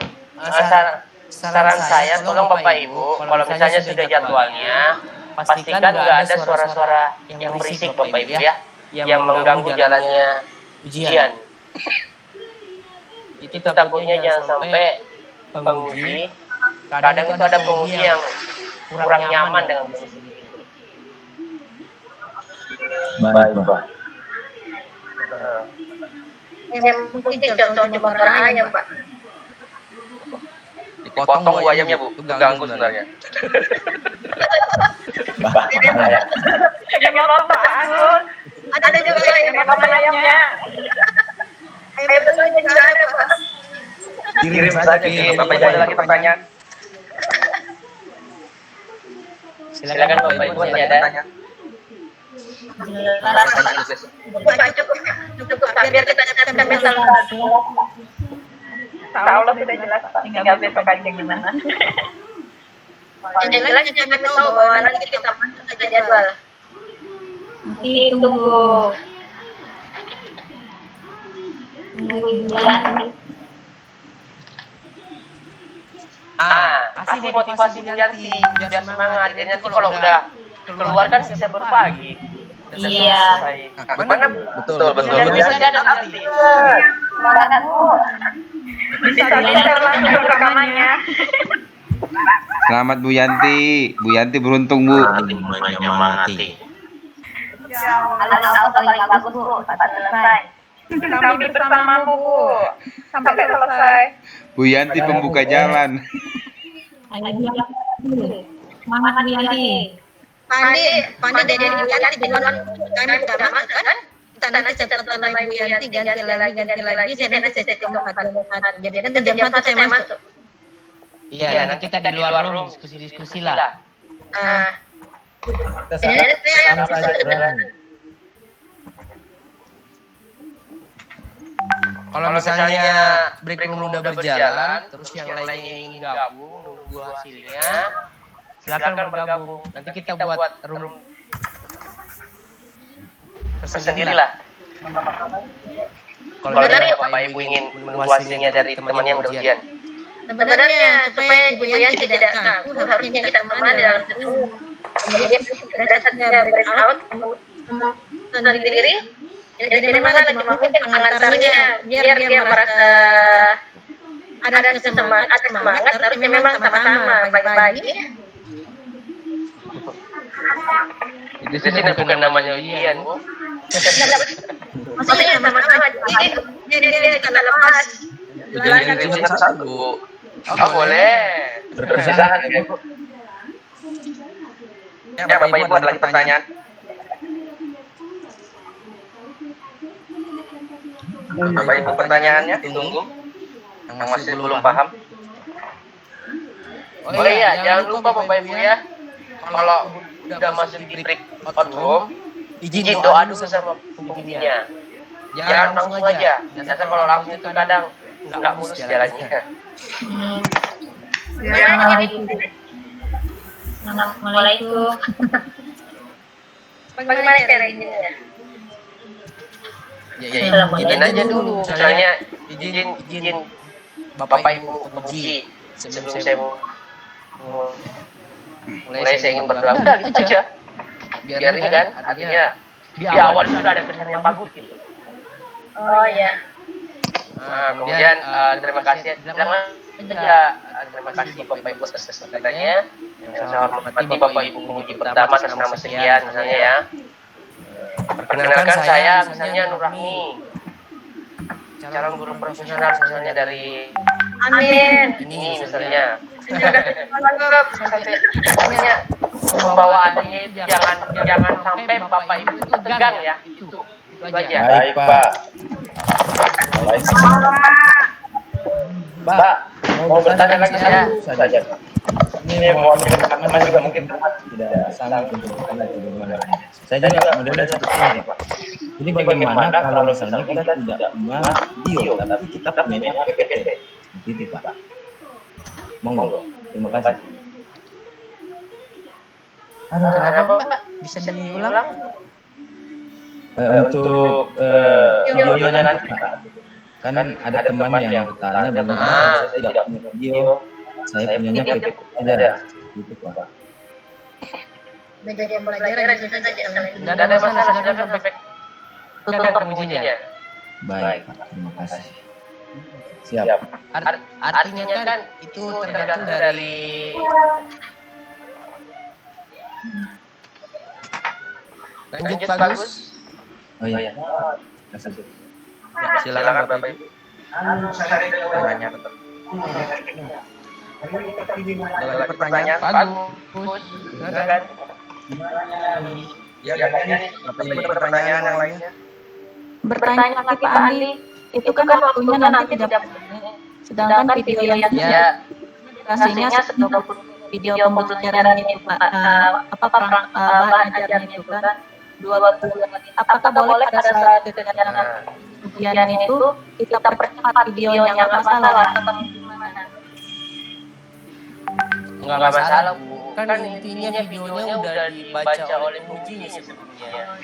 saran saya, tolong Bapak Ibu, kalau misalnya sudah jadwalnya, pastikan nggak ada suara-suara yang berisik Bapak Ibu ya, yang mengganggu jalannya ujian. Itu takutnya jangan sampai penguji, kadang itu ada penguji yang kurang nyaman dengan kondisi itu. Baik, Pak. mungkin contohnya ayam, Pak. Dipotong Bu ayamnya, Bu. Itu ganggu sebenarnya. Yang bagus. Ada juga yang makan ayamnya. Ayam betulannya juga ada, Pak. Kirim saja ke Bapak Ibu, ada lagi pertanyaan. Silakan Bapak Ibu ada. Cukup Pak, biar kita sampai mental. Allah sudah jelas Pak, tinggal besok aja gimana. Yang jelas jangan tahu bahwa nanti kita masuk ke jadwal. Nanti tunggu bulan. Kasih motivasi Yanti biar semangat. Dan nanti kalau udah keluar kan bisa berbagi. Iya. Benar? Betul. Bisa ada nanti. Semangat Bu. Bisa share langsung rekamannya. Selamat Bu Yanti. Bu Yanti beruntung Bu. Menyemangati. Awal paling bagus Bu, sampai selesai. Kami bersamamu Bu, sampai selesai. Bu Yanti pembuka jalan. Ayo Bu Yanti. Semangat Bu Yanti. Pandi dari Bu Yanti dengan kami udah masuk kan? Kita nanti catatan lagi Bu Yanti, ganti lagi. Saya nanti saya cek jadi nanti jam 1 saya masuk. Iya, nanti kita di luar room diskusi lah. Kalau misalnya break room udah berjalan, terus yang lainnya ingin gabung, nunggu hasilnya, silakan bergabung. Nanti kita buat room tersendiri lah. Kalau dari Bapak Ibu ingin menunggu hasilnya dari teman yang udah ujian. Sebenarnya supaya Ibu Yanti tidak takut, harusnya kita memahami dalam Zoom. Kemudian dasarnya breakout sendiri. Jadi memang cuma mungkin pengantarnya biar dia merasa ada semangat, harusnya memang sama-sama bagi-bagi. Di sini bukan namanya ujian, Bu. Maksudnya sama-sama, jadi dia kita lepas. Jangan satu. Oh, boleh. Berpisahan ya, Bu. Ya, Bapak Ibu ada lagi pertanyaan? Bapak Ibu pertanyaannya ditunggu. Yang masih belum paham. Oh iya, jangan lupa Bapak Ibu ya. Kalau udah masuk di breakout room, izin doa dulu sama pembimbingnya. Jangan langsung aja. Biasanya kalau langsung itu kadang nggak mulus jalannya. Assalamualaikum. Bagaimana cara izinnya? Ya, izin aja dulu. Misalnya izin Bapak Ibu menguji sebelum saya mulai saya ingin berdoa. Udah gitu aja. Biar ini kan artinya di awal sudah ada kesan yang bagus gitu. Oh ya. Nah, kemudian terima kasih. Terima kasih Bapak Ibu atas kesempatannya. Yang saya hormati Bapak Ibu penguji pertama atas nama sekian misalnya ya. Perkenalkan saya misalnya Nur Rahmi, calon guru profesional misalnya dari Amin. ini misalnya. Misalnya pembawaannya jangan sampai Bapak Ibu itu tegang ya. Itu aja. Baik, Pak. Mbak, mau bertanya lagi saja. Ini mau teman-teman juga mungkin tidak sanggup untuk bertanya lagi bagaimana. Saya juga modelnya seperti ini, Pak. Jadi bagaimana kalau misalnya kita tidak punya video, tapi kita punya PPT? Gitu Pak. Monggo. Terima kasih. Kenapa Pak? Bisa diulang? Untuk videonya nanti Pak. Kan ada teman yang bertanya bagaimana saya tidak punya video, saya punyanya PPT aja. Gitu Pak. Menjadi pelajaran bisa saja. Tidak ada masalah, silakan sampai tutup pengujinya. Baik Pak, terima kasih. Siap. Artinya kan itu tergantung dari lanjut Pak Gus. Oh iya. Kasih. Ya, silakan Bapak Ibu. Tanya. Ada lagi pertanyaan? Pak Gus. Silakan. Ya, Bapak Ibu ada pertanyaan yang lainnya? Bertanya lagi Pak Andi, itu kan waktunya nanti tidak sedangkan video yang durasinya 20 video pembelajaran itu Pak, bahan ajarnya itu kan 20 menit. Apakah boleh pada saat kegiatan ujian itu kita percepat videonya, nggak masalah atau gimana? Nggak masalah Bu. Kan intinya videonya udah dibaca oleh pengujinya sebelumnya.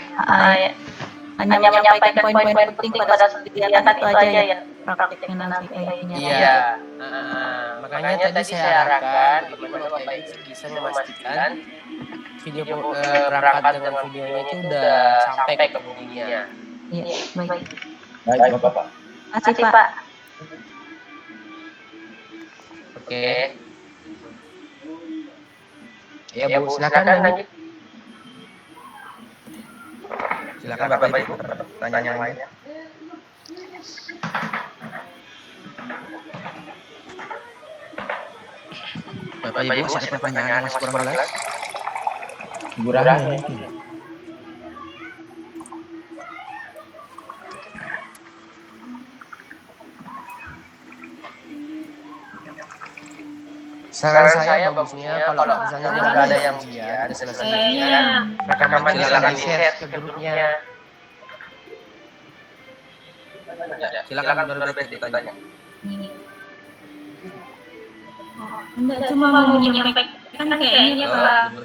Hanya menyampaikan poin-poin penting pada saat kegiatan itu aja ya praktiknya nanti kayaknya. Iya. Makanya tadi saya arahkan bagaimana Bapak Ibu bisa memastikan video perangkat dengan videonya itu udah sampai ke pengujinya. Iya, baik. Baik Bapak. Makasih Pak. Oke. Ya Bu, silakan lanjut. Silakan Bapak Ibu, pertanyaan yang lainnya. Bapak Ibu, ada pertanyaan yang masih kurang jelas? Kurang. Saran saya bagusnya kalau misalnya nggak ada yang ujian, ada selesai ujian, rekaman silakan di-share ke grupnya. Silakan Bapak Ibu ditanya. Enggak cuma mau menyampaikan kayaknya Pak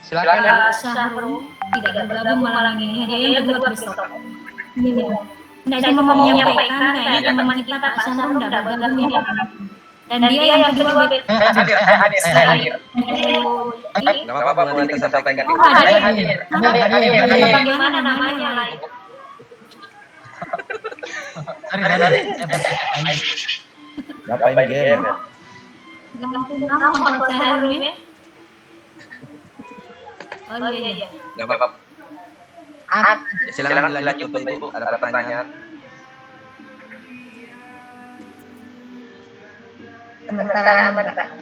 Silakan. Syahrul tidak bergabung malam ini, dia yang kedua besok. Enggak cuma mau menyampaikan kayaknya teman kita Pak Syahrul tidak bergabung ya. Dan dia yang kedua Hadir. Nggak apa-apa, Bu, nanti saya sampaikan. Oh, hadir. Bagaimana namanya? Bapak ini game. Gantung nama kalau Syahrul ini. Oh iya. Nggak apa-apa. Silakan dilanjut Bapak Ibu, ada pertanyaan. Sementara aman Pak.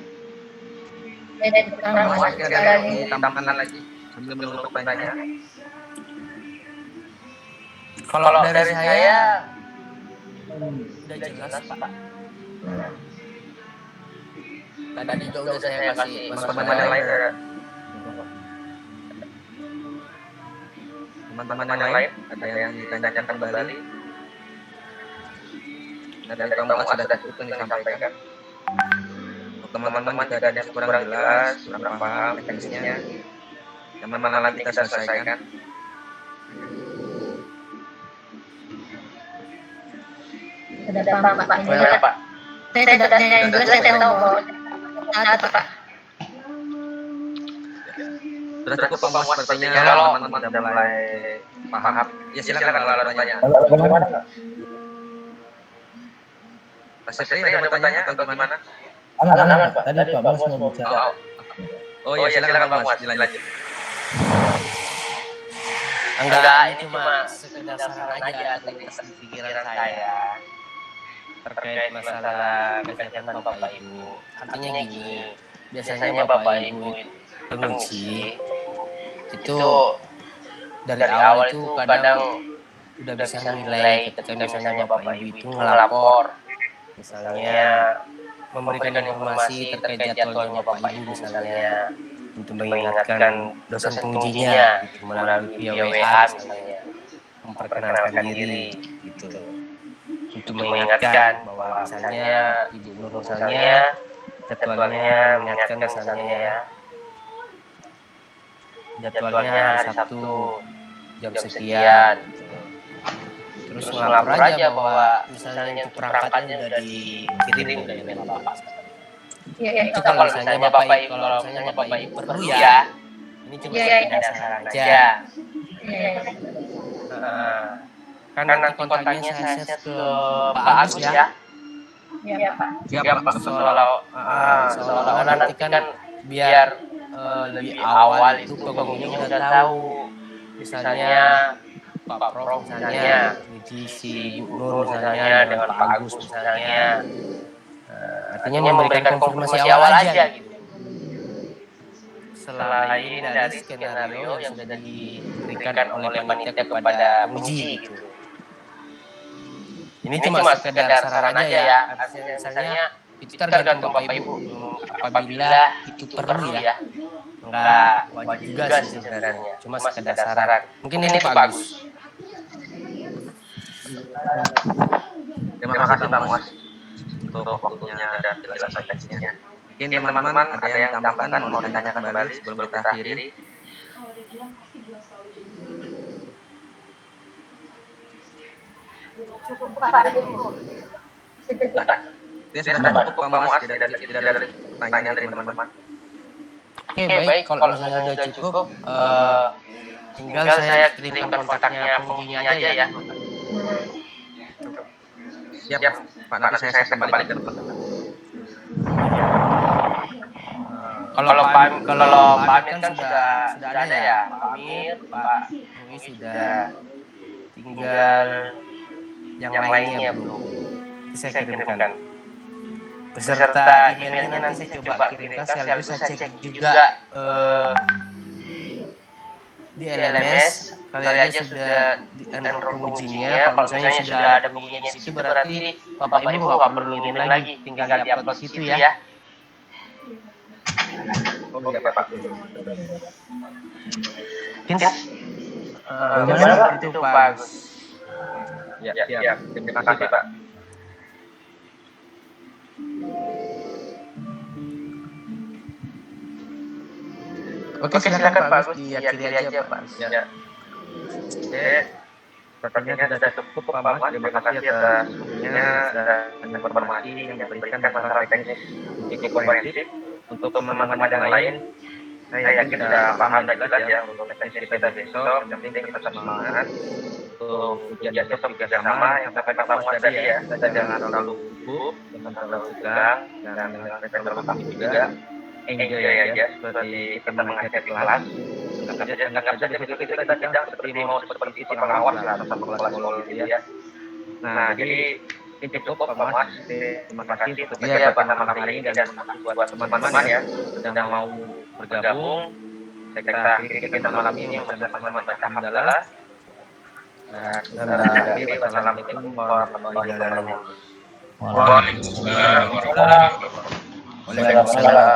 Tambahkan lagi sambil menunggu pertanyaan. Kalau dari saya udah jelas Pak. Tadi juga udah saya kasih Teman-teman yang lain ada? Teman-teman yang lain ada yang ditanyakan kembali? Dari kamu sudah cukup yang disampaikan. Untuk teman-teman jika ada yang kurang jelas, kurang paham teknisnya, teman-teman nanti kita selesaikan. Sudah paham Pak. Saya tidak yang jelas, saya tahu bahwa satu Pak. Sudah cukup paham sepertinya, teman-teman sudah mulai paham. Ya silakan kalau ada pertanyaan. Mas Sri ada pertanyaan atau gimana? Aman, Pak. Tadi Pak Mas mau bicara. Oh iya, silakan Pak Mas, dilanjut. Enggak, ini cuma sekedar saran aja terlintas di pikiran saya terkait masalah kesehatan Bapak Ibu. Artinya gini, biasanya Bapak Ibu penguji itu dari awal itu kadang udah bisa nilai ketika misalnya Bapak Ibu itu ngelapor, misalnya memberikan informasi terkait jadwalnya Bapak Ibu misalnya untuk mengingatkan dosen pengujinya gitu, melalui via WA misalnya. memperkenalkan diri gitu. Untuk mengingatkan bahwa misalnya Ibu Nur misalnya jadwalnya mengingatkan misalnya ya, jadwalnya hari Sabtu jam sekian gitu. Terus ngelapor aja bahwa misalnya untuk perangkatnya udah dikirim dari Bapak. Itu kalau misalnya Bapak Ibu perlu ya, ini cuma sekedar saran aja. Kan nanti kontaknya saya share ke Pak Agus ya. Iya, Pak. Siap, Pak. Seolah-olah nanti kan biar lebih awal itu pengunjung udah tahu. Misalnya Pak Prof misalnya, si Bu Nur misalnya dengan Pak Agus misalnya. Artinya memberikan konfirmasi awal aja gitu. Selain dari skenario yang sudah diberikan oleh panitia kepada penguji gitu. Ini cuma sekedar saran aja ya. Misalnya itu tergantung Bapak Ibu. Apabila itu perlu ya. Enggak wajib juga sih sebenarnya. Cuma sekedar saran. Mungkin ini bagus. Terima kasih Pak Muas untuk waktunya dan penjelasannya. Mungkin teman-teman ada yang tambahkan mau ditanyakan kembali sebelum kita akhiri. Cukup Pak. Ini sudah cukup Pak Muas, tidak ada pertanyaan dari teman-teman. Oke, baik. Kalau misalnya sudah cukup, tinggal saya kirimkan kontaknya pengunjungnya aja ya. Siap, Pak. Nanti saya kembali ke depan. Kalau Pak Amir kan sudah ada ya. Pak Amir, Pak Rui sudah, tinggal yang lainnya belum. Saya kirimkan. Beserta emailnya nanti saya coba kirimkan, sekaligus saya cek juga di LMS. Kali aja sudah di-enroll pengujinya. Kalau misalnya sudah ada pengujinya di situ, berarti Bapak Ibu nggak perlu ngirim lagi, tinggal di-upload situ ya. Oh, ya Pak. Gimana itu bagus. Ya. Terima kasih Pak. Oke, silakan Pak Agus diakhiri aja Pak. Ya. Sepertinya sudah cukup Pak Mas. Terima kasih atas waktunya dan informasi yang diberikan masalah teknis untuk forensik. Untuk teman-teman yang lain, saya yakin sudah paham dan jelas ya untuk teknis kita besok. Yang penting tetap semangat untuk ujian besok juga sama yang sampai Pak Mas tadi ya. Kita jangan terlalu gugup, jangan terlalu tegang, dan terlalu takut juga. Enjoy aja seperti kita mengajar kelas. Anggap saja besok itu kita tidak seperti itu pengawas lah atau kelas gitu ya. Nah, jadi ini cukup Pak Mas. Terima kasih untuk malam hari ini dan buat teman-teman ya sedang mau bergabung. Kita akhiri kita malam ini bersama-sama baca hamdalah. Dan assalamualaikum warahmatullahi wabarakatuh. Waalaikumsalam. Waalaikumsalam.